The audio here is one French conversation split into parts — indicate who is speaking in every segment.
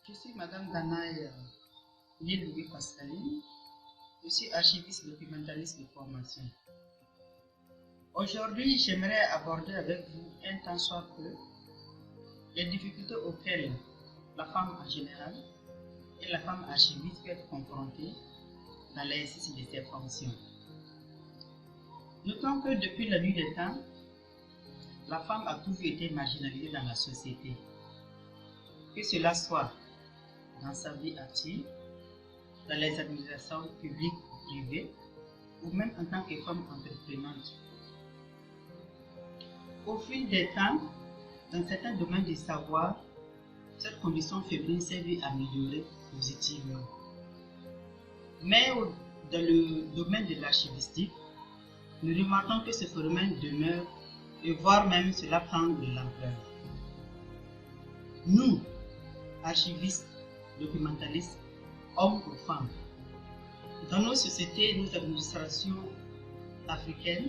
Speaker 1: Je suis Madame Danaï Louis Pascaline. Je suis archiviste documentaliste de formation. Aujourd'hui, j'aimerais aborder avec vous un tant soit peu les difficultés auxquelles la femme en général et la femme archiviste peut être confrontée dans l'exercice de ses fonctions. Notons que depuis la nuit des temps, la femme a toujours été marginalisée dans la société. Que cela soit dans sa vie active, dans les administrations publiques ou privées, ou même en tant que femme entreprenante. Au fil des temps, dans certains domaines du savoir, cette condition féminine s'est vue améliorer positivement. Mais dans le domaine de l'archivistique, nous remarquons que ce phénomène demeure et voire même cela prend de l'ampleur. Nous, archivistes, documentalistes, hommes ou femmes, dans nos sociétés, nos administrations africaines,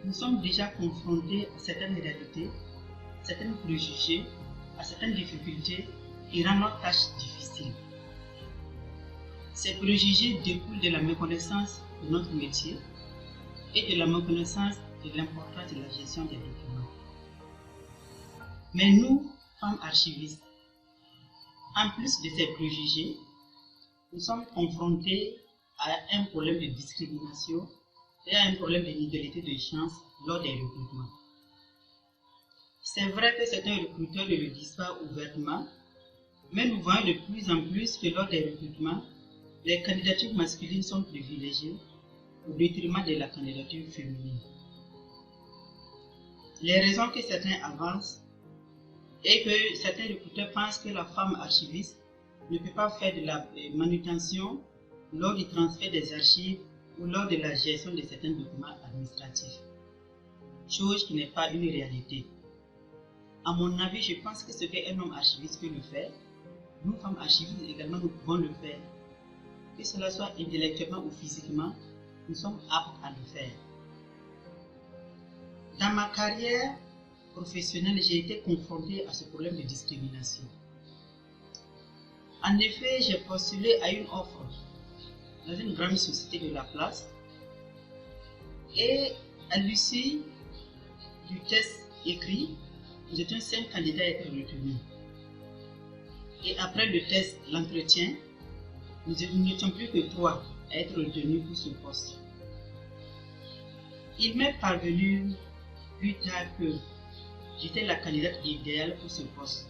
Speaker 1: nous sommes déjà confrontés à certaines réalités, certains préjugés, à certaines difficultés qui rendent notre tâche difficile. Ces préjugés découlent de la méconnaissance de notre métier et de la méconnaissance de l'importance de la gestion des documents. Mais nous, femmes archivistes, en plus de ces préjugés, nous sommes confrontés à un problème de discrimination et à un problème d'inégalité de chance lors des recrutements. C'est vrai que certains recruteurs ne le disent pas ouvertement, mais nous voyons de plus en plus que lors des recrutements, les candidatures masculines sont privilégiées au détriment de la candidature féminine. Les raisons que certains avancent est que certains recruteurs pensent que la femme archiviste ne peut pas faire de la manutention lors du transfert des archives ou lors de la gestion de certains documents administratifs. Chose qui n'est pas une réalité. À mon avis, je pense que ce qu'un homme archiviste peut le faire, nous femmes archivistes également nous pouvons le faire. Que cela soit intellectuellement ou physiquement, nous sommes aptes à le faire. Dans ma carrière professionnelle, j'ai été confrontée à ce problème de discrimination. En effet, j'ai postulé à une offre dans une grande société de la place et à l'issue du test écrit, nous étions 5 candidats à être retenus. Et après le test, l'entretien, nous n'étions plus que 3 à être retenus pour ce poste. Il m'est parvenu plus tard que j'étais la candidate idéale pour ce poste.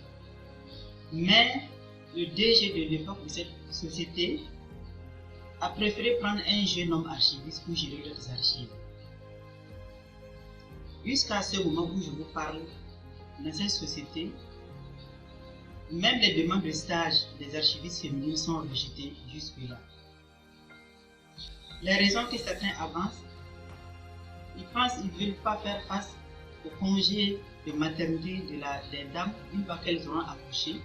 Speaker 1: Mais le DG de l'époque de cette société a préféré prendre un jeune homme archiviste pour gérer leurs archives. Jusqu'à ce moment où je vous parle, dans cette société, même les demandes de stage des archivistes féminines sont rejetées jusque-là. Les raisons que certains avancent, ils pensent qu'ils ne veulent pas faire face au congé de maternité des dames une fois qu'elles auront accouché,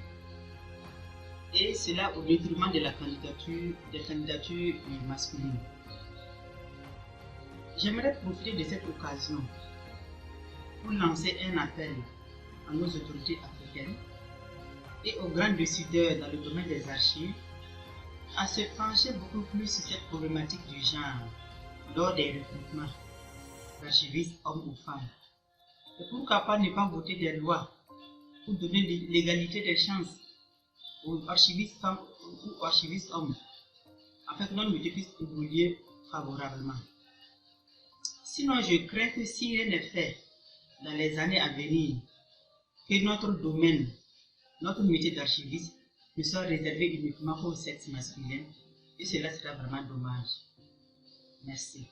Speaker 1: et cela au détriment de des candidatures masculines. J'aimerais profiter de cette occasion pour lancer un appel à nos autorités africaines et aux grands décideurs dans le domaine des archives à se pencher beaucoup plus sur cette problématique du genre lors des recrutements d'archivistes hommes ou femmes. Et pourquoi pas ne pas voter des lois pour donner l'égalité des chances aux archivistes femmes ou aux archivistes hommes, afin que notre métier puisse évoluer favorablement. Sinon, je crains que si rien n'est fait dans les années à venir, que notre domaine, notre métier d'archiviste ne soit réservé uniquement au sexe masculin, et cela sera vraiment dommage. Merci.